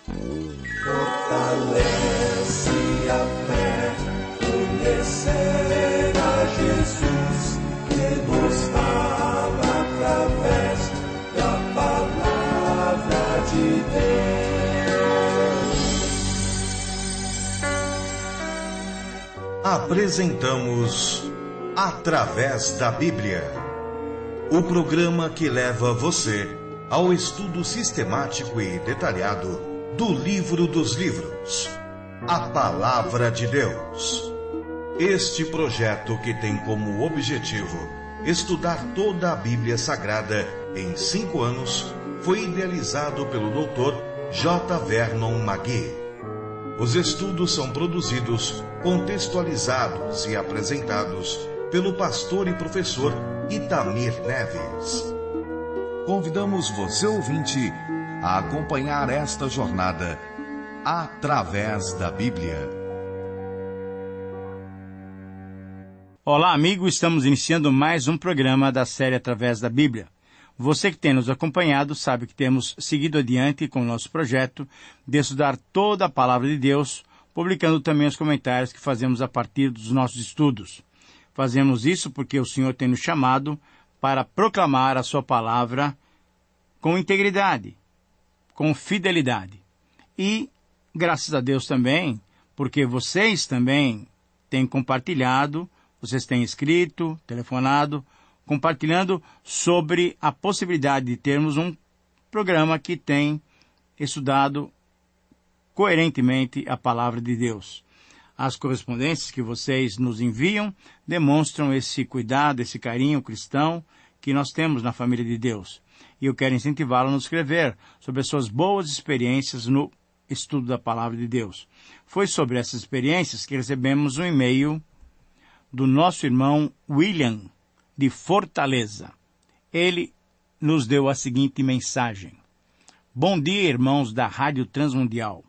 Fortalece a fé, conhecer a Jesus, que nos fala através da palavra de Deus. Apresentamos Através da Bíblia, o programa que leva você ao estudo sistemático e detalhado do livro dos livros, a Palavra de Deus. Este projeto, que tem como objetivo estudar toda a Bíblia Sagrada em 5 anos, foi idealizado pelo Dr. J. Vernon McGee. Os estudos são produzidos, contextualizados e apresentados pelo pastor e professor Itamir Neves. Convidamos você, ouvinte, a acompanhar esta jornada através da Bíblia. Olá, amigo, estamos iniciando mais um programa da série Através da Bíblia. Você que tem nos acompanhado sabe que temos seguido adiante com o nosso projeto de estudar toda a Palavra de Deus, publicando também os comentários que fazemos a partir dos nossos estudos. Fazemos isso porque o Senhor tem nos chamado para proclamar a sua palavra com integridade, com fidelidade. E, graças a Deus também, porque vocês também têm compartilhado, vocês têm escrito, telefonado, compartilhando sobre a possibilidade de termos um programa que tem estudado coerentemente a palavra de Deus. As correspondências que vocês nos enviam demonstram esse cuidado, esse carinho cristão que nós temos na família de Deus. E eu quero incentivá-lo a nos escrever sobre as suas boas experiências no estudo da palavra de Deus. Foi sobre essas experiências que recebemos um e-mail do nosso irmão William, de Fortaleza. Ele nos deu a seguinte mensagem: Bom dia, irmãos da Rádio Transmundial.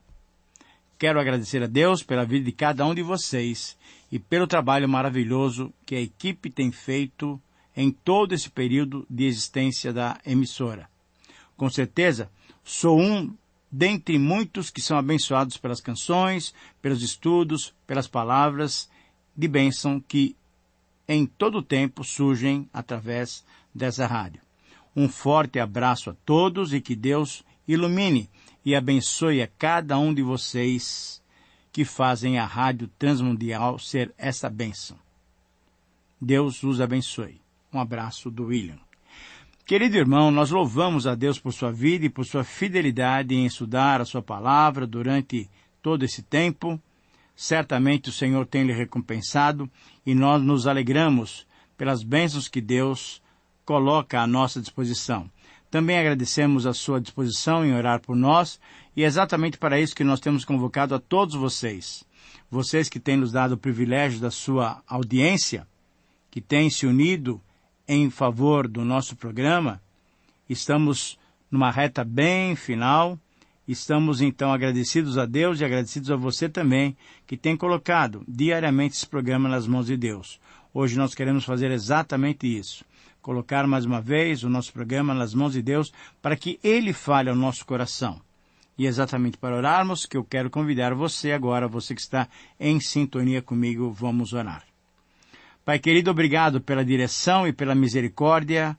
Quero agradecer a Deus pela vida de cada um de vocês e pelo trabalho maravilhoso que a equipe tem feito em todo esse período de existência da emissora. Com certeza, sou um dentre muitos que são abençoados pelas canções, pelos estudos, pelas palavras de bênção que em todo o tempo surgem através dessa rádio. Um forte abraço a todos e que Deus ilumine e abençoe a cada um de vocês que fazem a Rádio Transmundial ser essa bênção. Deus os abençoe. Um abraço do William. Querido irmão, nós louvamos a Deus por sua vida e por sua fidelidade em estudar a sua palavra durante todo esse tempo. Certamente o Senhor tem lhe recompensado e nós nos alegramos pelas bênçãos que Deus coloca à nossa disposição. Também agradecemos a sua disposição em orar por nós, e é exatamente para isso que nós temos convocado a todos vocês. Vocês que têm nos dado o privilégio da sua audiência, que têm se unido em favor do nosso programa. Estamos numa reta bem final. Estamos então agradecidos a Deus e agradecidos a você também, que tem colocado diariamente esse programa nas mãos de Deus. Hoje nós queremos fazer exatamente isso. Colocar mais uma vez o nosso programa nas mãos de Deus para que Ele fale ao nosso coração. E exatamente para orarmos que eu quero convidar você agora, você que está em sintonia comigo, vamos orar. Pai querido, obrigado pela direção e pela misericórdia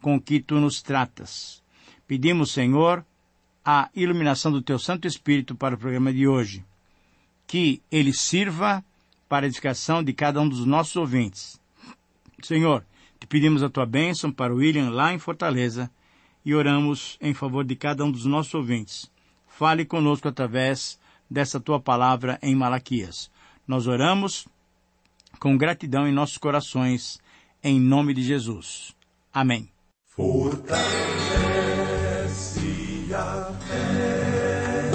com que Tu nos tratas. Pedimos, Senhor, a iluminação do Teu Santo Espírito para o programa de hoje. Que ele sirva para a edificação de cada um dos nossos ouvintes. Senhor, te pedimos a Tua bênção para o William lá em Fortaleza e oramos em favor de cada um dos nossos ouvintes. Fale conosco através dessa Tua palavra em Malaquias. Nós oramos com gratidão em nossos corações, em nome de Jesus. Amém. Fortalece a fé,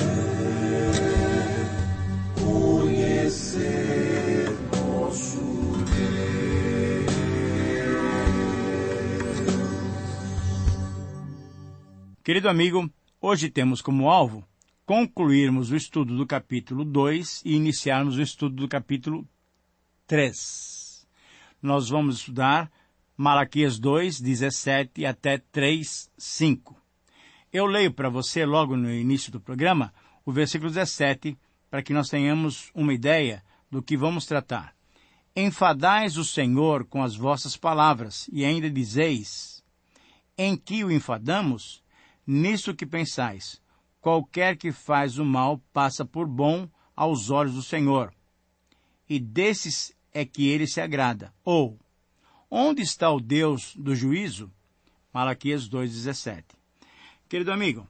conhecer nosso Deus. Querido amigo, hoje temos como alvo concluirmos o estudo do capítulo 2 e iniciarmos o estudo do capítulo 3. Nós vamos estudar Malaquias 2, 17 até 3, 5. Eu leio para você, logo no início do programa, o versículo 17, para que nós tenhamos uma ideia do que vamos tratar. Enfadais o Senhor com as vossas palavras, e ainda dizeis, em que o enfadamos? Nisso que pensais, qualquer que faz o mal passa por bom aos olhos do Senhor, e desses é que ele se agrada. Ou, onde está o Deus do juízo? Malaquias 2,17. Querido amigo,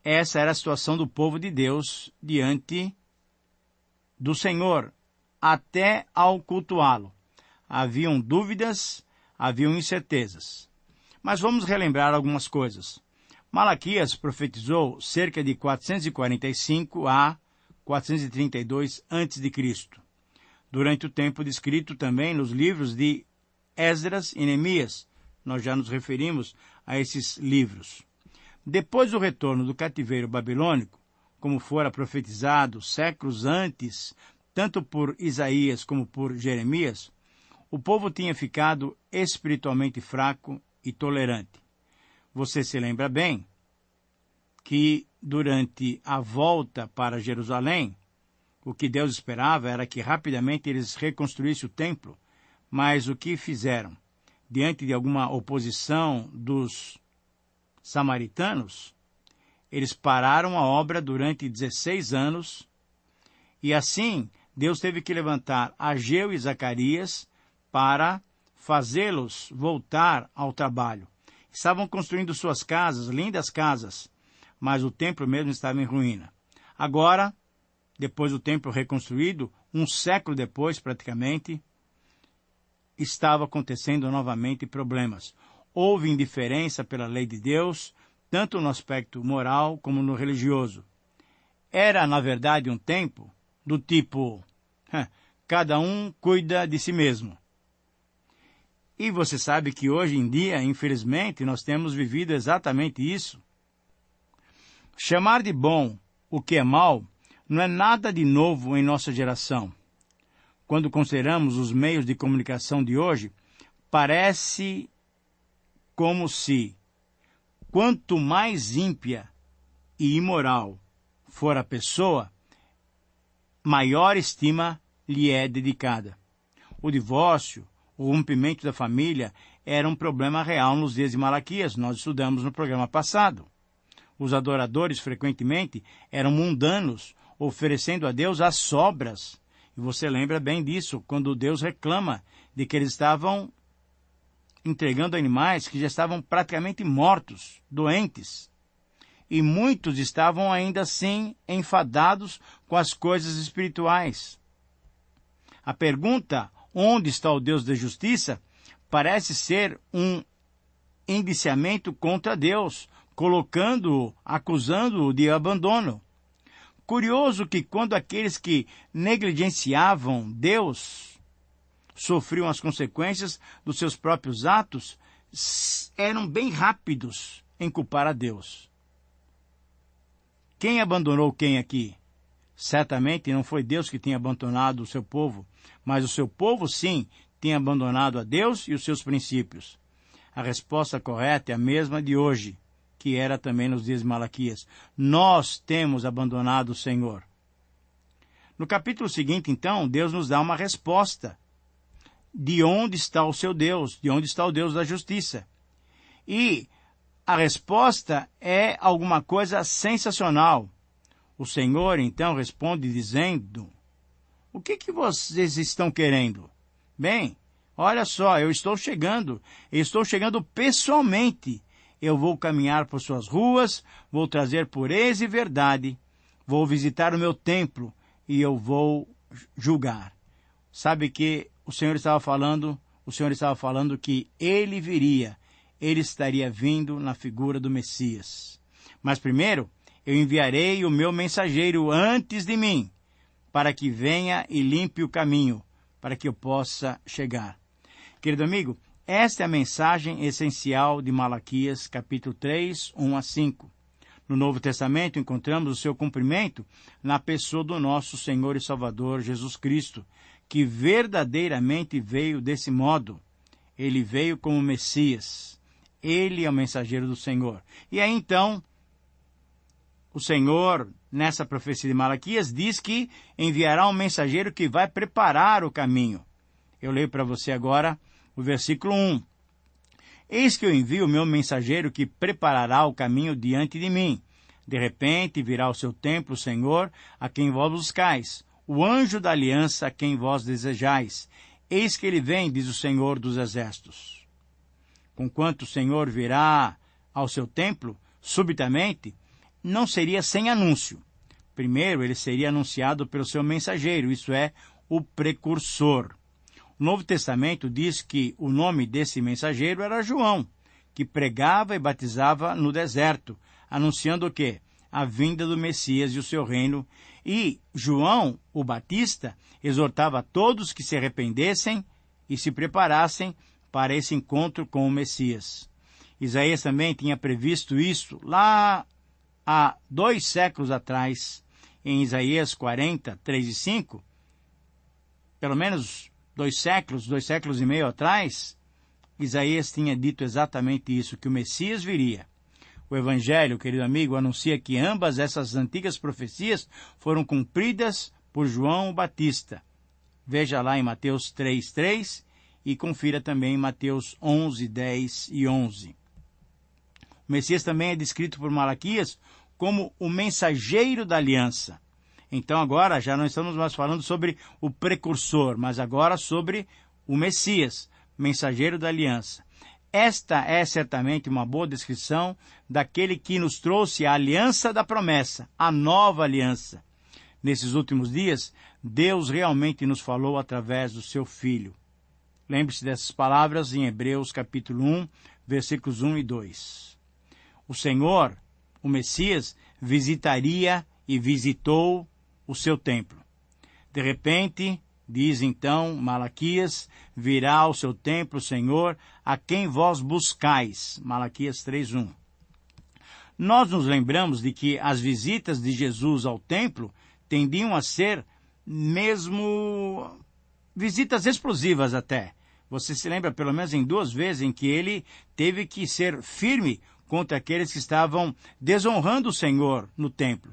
essa era a situação do povo de Deus diante do Senhor, até ao cultuá-lo. Haviam dúvidas, haviam incertezas. Mas vamos relembrar algumas coisas. Malaquias profetizou cerca de 445 a 432 a.C., durante o tempo descrito também nos livros de Esdras e Neemias. Nós já nos referimos a esses livros. Depois do retorno do cativeiro babilônico, como fora profetizado séculos antes, tanto por Isaías como por Jeremias, o povo tinha ficado espiritualmente fraco e tolerante. Você se lembra bem que, durante a volta para Jerusalém, o que Deus esperava era que rapidamente eles reconstruíssem o templo, mas o que fizeram? Diante de alguma oposição dos samaritanos, eles pararam a obra durante 16 anos, e assim Deus teve que levantar Ageu e Zacarias para fazê-los voltar ao trabalho. Estavam construindo suas casas, lindas casas, mas o templo mesmo estava em ruína. Agora, depois do templo reconstruído, um século depois praticamente, estava acontecendo novamente problemas. Houve indiferença pela lei de Deus, tanto no aspecto moral como no religioso. Era, na verdade, um tempo do tipo, cada um cuida de si mesmo. E você sabe que hoje em dia, infelizmente, nós temos vivido exatamente isso. Chamar de bom o que é mal não é nada de novo em nossa geração. Quando consideramos os meios de comunicação de hoje, parece como se, quanto mais ímpia e imoral for a pessoa, maior estima lhe é dedicada. O divórcio, o rompimento da família era um problema real nos dias de Malaquias. Nós estudamos no programa passado. Os adoradores, frequentemente, eram mundanos, oferecendo a Deus as sobras. E você lembra bem disso, quando Deus reclama de que eles estavam entregando animais que já estavam praticamente mortos, doentes. E muitos estavam ainda assim enfadados com as coisas espirituais. A pergunta, onde está o Deus da justiça, parece ser um indiciamento contra Deus, colocando-o, acusando-o de abandono. Curioso que quando aqueles que negligenciavam Deus sofriam as consequências dos seus próprios atos, eram bem rápidos em culpar a Deus. Quem abandonou quem aqui? Certamente não foi Deus que tinha abandonado o seu povo, mas o seu povo, sim, tinha abandonado a Deus e os seus princípios. A resposta correta é a mesma de hoje, que era também nos dias de Malaquias. Nós temos abandonado o Senhor. No capítulo seguinte, então, Deus nos dá uma resposta. De onde está o seu Deus? De onde está o Deus da justiça? E a resposta é alguma coisa sensacional. O Senhor, então, responde dizendo, o que vocês estão querendo? Bem, olha só, eu estou chegando pessoalmente. Eu vou caminhar por suas ruas, vou trazer pureza e verdade, vou visitar o meu templo e eu vou julgar. Sabe que o Senhor estava falando que ele viria, ele estaria vindo na figura do Messias. Mas primeiro, eu enviarei o meu mensageiro antes de mim, para que venha e limpe o caminho, para que eu possa chegar. Querido amigo, esta é a mensagem essencial de Malaquias, capítulo 3, 1 a 5. No Novo Testamento, encontramos o seu cumprimento na pessoa do nosso Senhor e Salvador Jesus Cristo, que verdadeiramente veio desse modo. Ele veio como Messias. Ele é o mensageiro do Senhor. E aí, então, o Senhor, nessa profecia de Malaquias, diz que enviará um mensageiro que vai preparar o caminho. Eu leio para você agora o versículo 1. Eis que eu envio o meu mensageiro que preparará o caminho diante de mim. De repente virá ao seu templo o Senhor, a quem vós buscais, o anjo da aliança a quem vós desejais. Eis que ele vem, diz o Senhor dos Exércitos. Conquanto o Senhor virá ao seu templo, subitamente, não seria sem anúncio. Primeiro, ele seria anunciado pelo seu mensageiro, isso é, o precursor. O Novo Testamento diz que o nome desse mensageiro era João, que pregava e batizava no deserto, anunciando o quê? A vinda do Messias e o seu reino. E João, o Batista, exortava a todos que se arrependessem e se preparassem para esse encontro com o Messias. Isaías também tinha previsto isso lá há 2 séculos atrás, em Isaías 40, 3 e 5, pelo menos 2 séculos e meio atrás, Isaías tinha dito exatamente isso, que o Messias viria. O Evangelho, querido amigo, anuncia que ambas essas antigas profecias foram cumpridas por João Batista. Veja lá em Mateus 3:3 e confira também em Mateus 11:10 e 11. O Messias também é descrito por Malaquias como o mensageiro da aliança. Então agora já não estamos mais falando sobre o precursor, mas agora sobre o Messias, mensageiro da aliança. Esta é certamente uma boa descrição daquele que nos trouxe a aliança da promessa, a nova aliança. Nesses últimos dias, Deus realmente nos falou através do seu Filho. Lembre-se dessas palavras em Hebreus capítulo 1, versículos 1 e 2. O Senhor, o Messias, visitaria e visitou o seu templo. De repente, diz então Malaquias, virá ao seu templo o Senhor, a quem vós buscais. Malaquias 3:1. Nós nos lembramos de que as visitas de Jesus ao templo tendiam a ser mesmo visitas explosivas até. Você se lembra pelo menos em 2 vezes em que ele teve que ser firme contra aqueles que estavam desonrando o Senhor no templo.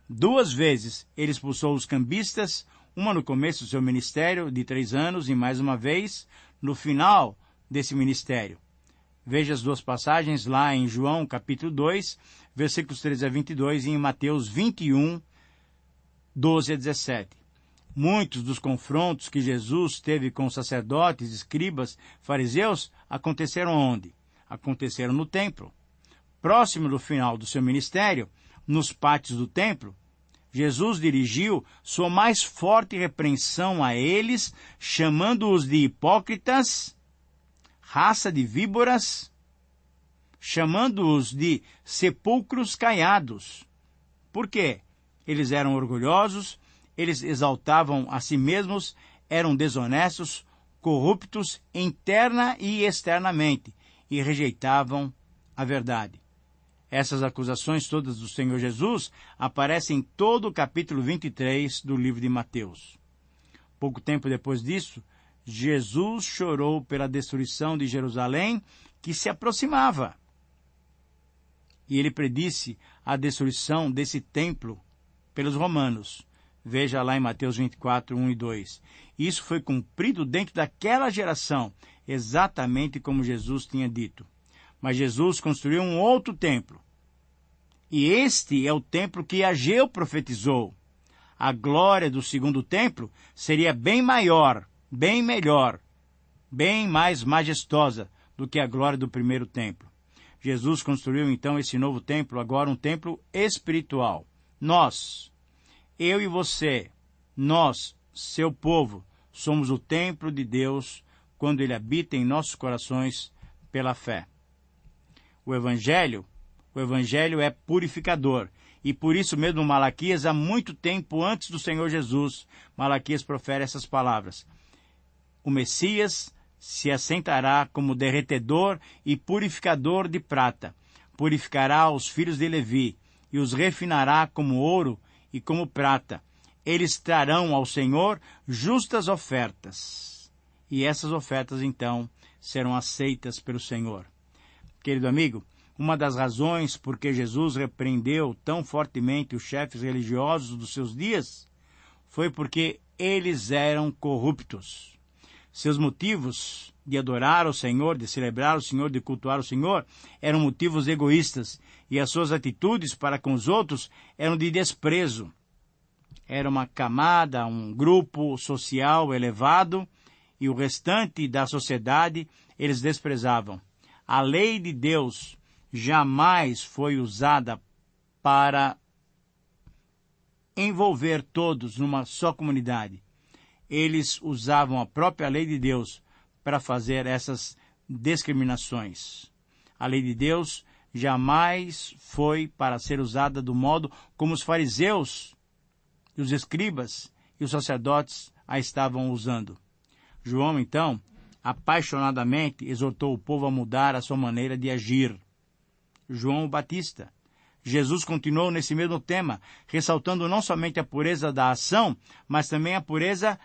2 vezes ele expulsou os cambistas, uma no começo do seu ministério, de 3 anos, e mais uma vez no final desse ministério. Veja as 2 passagens lá em João, capítulo 2, versículos 13 a 22, e em Mateus 21, 12 a 17. Muitos dos confrontos que Jesus teve com sacerdotes, escribas, fariseus, aconteceram onde? Aconteceram no templo. Próximo do final do seu ministério, nos pátios do templo, Jesus dirigiu sua mais forte repreensão a eles, chamando-os de hipócritas, raça de víboras, chamando-os de sepulcros caiados. Por quê? Eles eram orgulhosos, eles exaltavam a si mesmos, eram desonestos, corruptos interna e externamente, e rejeitavam a verdade. Essas acusações todas do Senhor Jesus aparecem em todo o capítulo 23 do livro de Mateus. Pouco tempo depois disso, Jesus chorou pela destruição de Jerusalém que se aproximava. E ele predisse a destruição desse templo pelos romanos. Veja lá em Mateus 24, 1 e 2. Isso foi cumprido dentro daquela geração, exatamente como Jesus tinha dito. Mas Jesus construiu um outro templo. E este é o templo que Ageu profetizou. A glória do segundo templo seria bem maior, bem melhor, bem mais majestosa do que a glória do primeiro templo. Jesus construiu então esse novo templo, agora um templo espiritual. Nós, eu e você, nós, seu povo, somos o templo de Deus quando Ele habita em nossos corações pela fé. O Evangelho é purificador. E por isso mesmo Malaquias, há muito tempo antes do Senhor Jesus, Malaquias profere essas palavras. O Messias se assentará como derretedor e purificador de prata. Purificará os filhos de Levi e os refinará como ouro e como prata. Eles trarão ao Senhor justas ofertas. E essas ofertas, então, serão aceitas pelo Senhor. Querido amigo, uma das razões por que Jesus repreendeu tão fortemente os chefes religiosos dos seus dias foi porque eles eram corruptos. Seus motivos de adorar o Senhor, de celebrar o Senhor, de cultuar o Senhor, eram motivos egoístas, e as suas atitudes para com os outros eram de desprezo. Era uma camada, um grupo social elevado, e o restante da sociedade eles desprezavam. A lei de Deus jamais foi usada para envolver todos numa só comunidade. Eles usavam a própria lei de Deus para fazer essas discriminações. A lei de Deus jamais foi para ser usada do modo como os fariseus, os escribas e os sacerdotes a estavam usando. João, então, apaixonadamente exortou o povo a mudar a sua maneira de agir. João o Batista. Jesus continuou nesse mesmo tema, ressaltando não somente a pureza da ação, mas também a pureza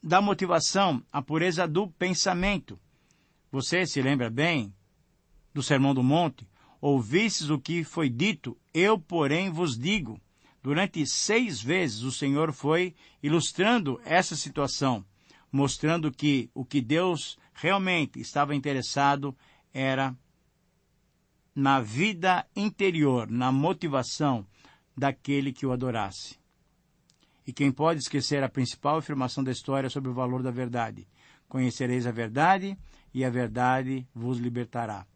da motivação, a pureza do pensamento. Você se lembra bem do Sermão do Monte? Ouvistes o que foi dito, eu, porém, vos digo. Durante 6 vezes o Senhor foi ilustrando essa situação, mostrando que o que Deus realmente estava interessado era na vida interior, na motivação daquele que o adorasse. E quem pode esquecer a principal afirmação da história sobre o valor da verdade? Conhecereis a verdade, e a verdade vos libertará.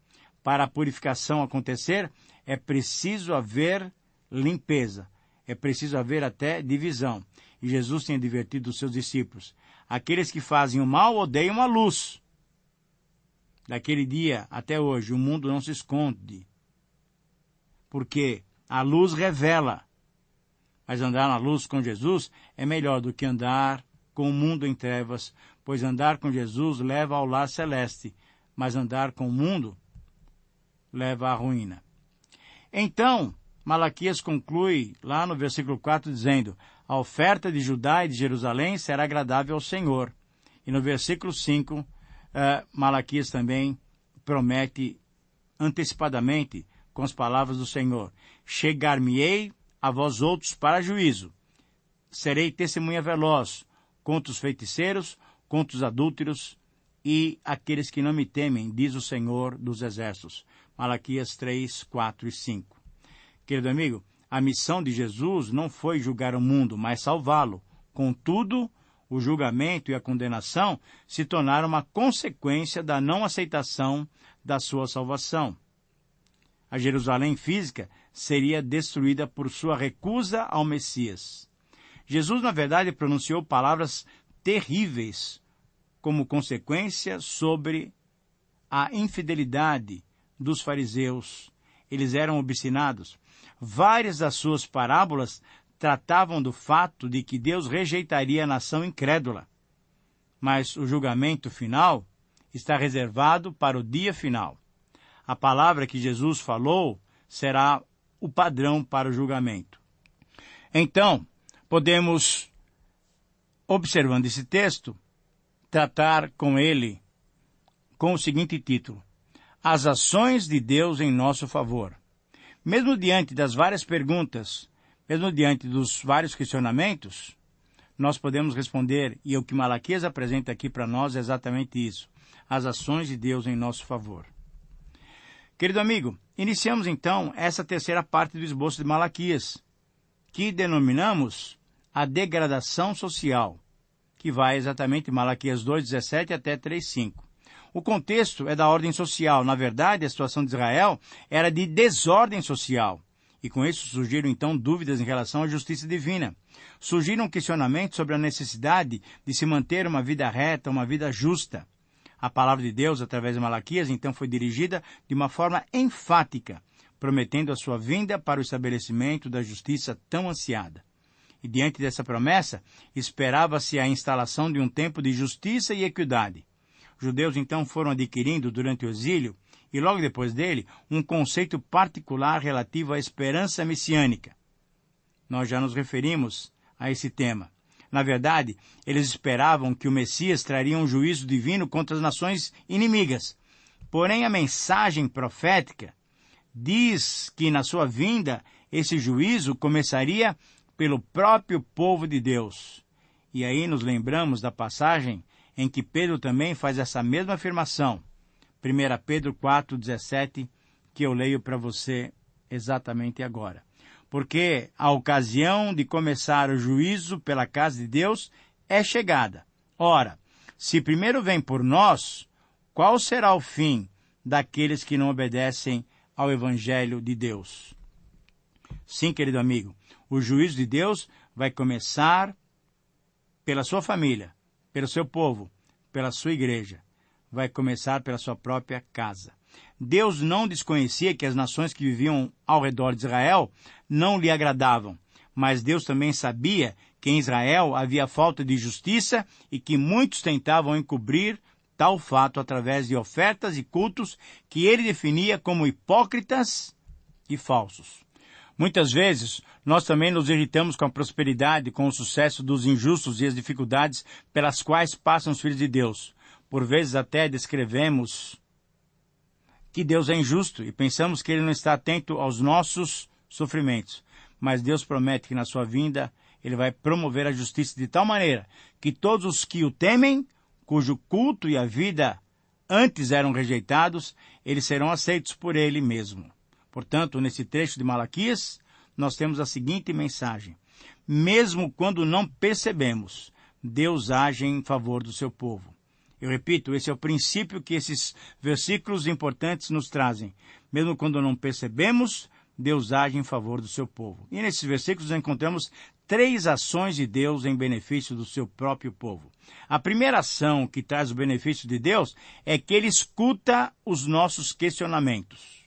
Para a purificação acontecer, é preciso haver limpeza. É preciso haver até divisão. E Jesus tem advertido os seus discípulos. Aqueles que fazem o mal odeiam a luz. Daquele dia até hoje, o mundo não se esconde. Porque a luz revela. Mas andar na luz com Jesus é melhor do que andar com o mundo em trevas, pois andar com Jesus leva ao lar celeste, mas andar com o mundo leva à ruína. Então, Malaquias conclui lá no versículo 4 dizendo: a oferta de Judá e de Jerusalém será agradável ao Senhor. E no versículo 5, Malaquias também promete antecipadamente com as palavras do Senhor: chegar-me-ei a vós outros para juízo. Serei testemunha veloz contra os feiticeiros, contra os adúlteros e aqueles que não me temem, diz o Senhor dos Exércitos. Malaquias 3, 4 e 5. Querido amigo, a missão de Jesus não foi julgar o mundo, mas salvá-lo. Contudo, o julgamento e a condenação se tornaram uma consequência da não aceitação da sua salvação. A Jerusalém física seria destruída por sua recusa ao Messias. Jesus, na verdade, pronunciou palavras terríveis como consequência sobre a infidelidade dos fariseus. Eles eram obstinados. Várias das suas parábolas tratavam do fato de que Deus rejeitaria a nação incrédula. Mas o julgamento final está reservado para o dia final. A palavra que Jesus falou será o padrão para o julgamento. Então, podemos, observando esse texto, tratar com ele com o seguinte título: As ações de Deus em nosso favor. Mesmo diante das várias perguntas, mesmo diante dos vários questionamentos, nós podemos responder, e o que Malaquias apresenta aqui para nós é exatamente isso: as ações de Deus em nosso favor. Querido amigo, iniciamos então essa terceira parte do esboço de Malaquias, que denominamos a degradação social, que vai exatamente de Malaquias 2:17 até 3:5. O contexto é da ordem social. Na verdade, a situação de Israel era de desordem social. E com isso surgiram então dúvidas em relação à justiça divina. Surgiram questionamentos sobre a necessidade de se manter uma vida reta, uma vida justa. A palavra de Deus, através de Malaquias, então foi dirigida de uma forma enfática, prometendo a sua vinda para o estabelecimento da justiça tão ansiada. E diante dessa promessa, esperava-se a instalação de um tempo de justiça e equidade. Os judeus então foram adquirindo durante o exílio, e logo depois dele, um conceito particular relativo à esperança messiânica. Nós já nos referimos a esse tema. Na verdade, eles esperavam que o Messias traria um juízo divino contra as nações inimigas. Porém, a mensagem profética diz que na sua vinda esse juízo começaria pelo próprio povo de Deus. E aí nos lembramos da passagem em que Pedro também faz essa mesma afirmação. 1 Pedro 4,17, que eu leio para você exatamente agora. Porque a ocasião de começar o juízo pela casa de Deus é chegada. Ora, se primeiro vem por nós, qual será o fim daqueles que não obedecem ao Evangelho de Deus? Sim, querido amigo, o juízo de Deus vai começar pela sua família, pelo seu povo, pela sua igreja. Vai começar pela sua própria casa. Deus não desconhecia que as nações que viviam ao redor de Israel não lhe agradavam, mas Deus também sabia que em Israel havia falta de justiça e que muitos tentavam encobrir tal fato através de ofertas e cultos que ele definia como hipócritas e falsos. Muitas vezes, nós também nos irritamos com a prosperidade, com o sucesso dos injustos e as dificuldades pelas quais passam os filhos de Deus. Por vezes até descrevemos que Deus é injusto e pensamos que Ele não está atento aos nossos sofrimentos. Mas Deus promete que na sua vinda Ele vai promover a justiça de tal maneira que todos os que o temem, cujo culto e a vida antes eram rejeitados, eles serão aceitos por Ele mesmo. Portanto, nesse trecho de Malaquias, nós temos a seguinte mensagem. Mesmo quando não percebemos, Deus age em favor do seu povo. Eu repito, esse é o princípio que esses versículos importantes nos trazem. Mesmo quando não percebemos, Deus age em favor do seu povo. E nesses versículos encontramos 3 ações de Deus em benefício do seu próprio povo. A primeira ação que traz o benefício de Deus é que Ele escuta os nossos questionamentos.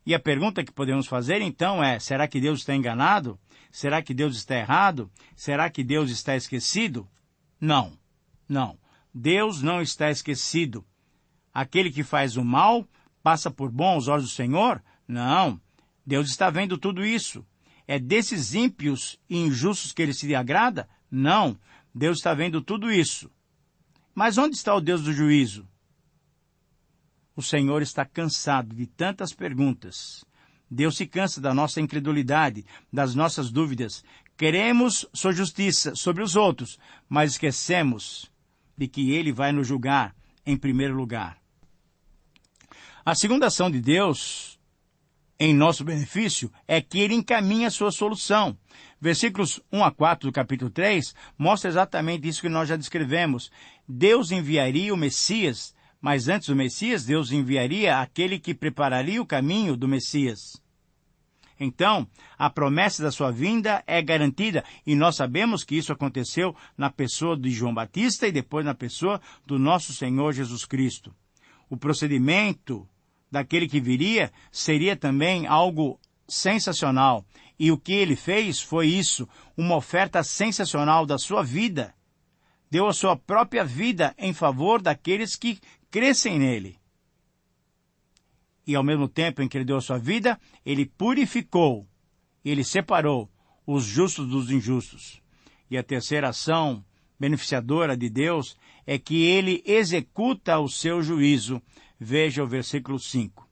E a pergunta que podemos fazer, então, é, será que Deus está enganado? Será que Deus está errado? Será que Deus está esquecido? Não, não. Deus não está esquecido. Aquele que faz o mal passa por bom aos olhos do Senhor? Não. Deus está vendo tudo isso. É desses ímpios e injustos que Ele se agrada? Não. Deus está vendo tudo isso. Mas onde está o Deus do juízo? O Senhor está cansado de tantas perguntas. Deus se cansa da nossa incredulidade, das nossas dúvidas. Queremos sua justiça sobre os outros, mas esquecemos de que Ele vai nos julgar em primeiro lugar. A segunda ação de Deus, em nosso benefício, é que Ele encaminha a sua solução. Versículos 1 a 4 do capítulo 3 mostra exatamente isso que nós já descrevemos. Deus enviaria o Messias, mas antes do Messias, Deus enviaria aquele que prepararia o caminho do Messias. Então, a promessa da sua vinda é garantida, e nós sabemos que isso aconteceu na pessoa de João Batista e depois na pessoa do nosso Senhor Jesus Cristo. O procedimento daquele que viria seria também algo sensacional, e o que ele fez foi isso, uma oferta sensacional da sua vida. Deu a sua própria vida em favor daqueles que crescem nele. E ao mesmo tempo em que ele deu a sua vida, ele purificou, ele separou os justos dos injustos. E a terceira ação beneficiadora de Deus é que ele executa o seu juízo. Veja o versículo 5.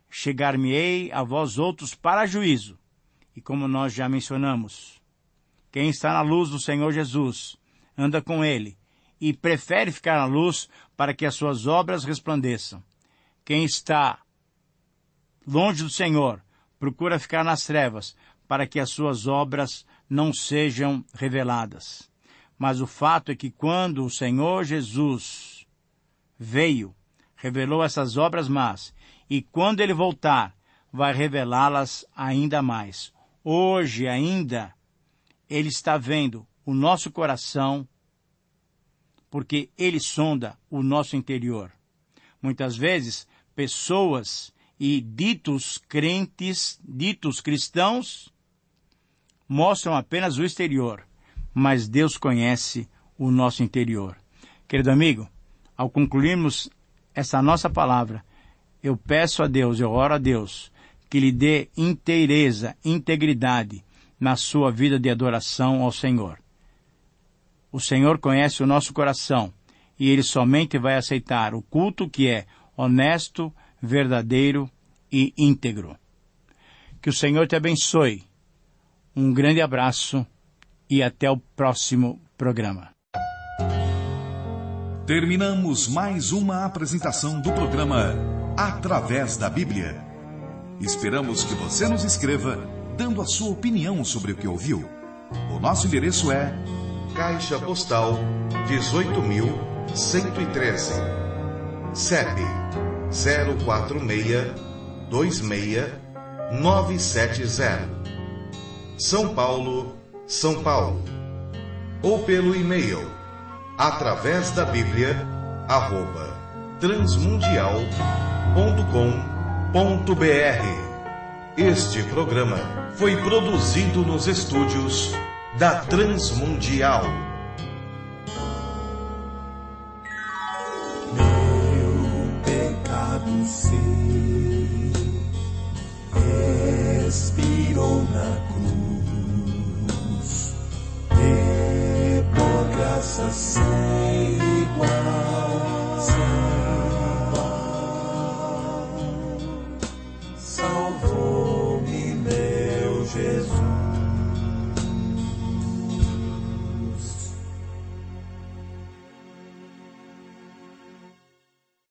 Chegar-me-ei a vós outros para juízo. E como nós já mencionamos, quem está na luz do Senhor Jesus, anda com ele e prefere ficar na luz para que as suas obras resplandeçam. Quem está longe do Senhor, procura ficar nas trevas, para que as suas obras não sejam reveladas. Mas o fato é que quando o Senhor Jesus veio, revelou essas obras más, e quando Ele voltar, vai revelá-las ainda mais. Hoje ainda, Ele está vendo o nosso coração, porque Ele sonda o nosso interior. Muitas vezes, pessoas e ditos crentes, ditos cristãos, mostram apenas o exterior, mas Deus conhece o nosso interior. Querido amigo, ao concluirmos essa nossa palavra, eu peço a Deus, eu oro a Deus, que lhe dê inteireza, integridade na sua vida de adoração ao Senhor. O Senhor conhece o nosso coração e Ele somente vai aceitar o culto que é honesto, verdadeiro e íntegro. Que o Senhor te abençoe. Um grande abraço e até o próximo programa. Terminamos mais uma apresentação do programa Através da Bíblia. Esperamos que você nos escreva, dando a sua opinião sobre o que ouviu. O nosso endereço é Caixa Postal 18.113, CEP 04626-970, São Paulo, São Paulo. Ou pelo e-mail através da Bíblia @transmundial.com.br. Este programa foi produzido nos estúdios da Transmundial. Meu pecado sei, expirou na cruz, e por graça sem igual, salvou-me meu Jesus.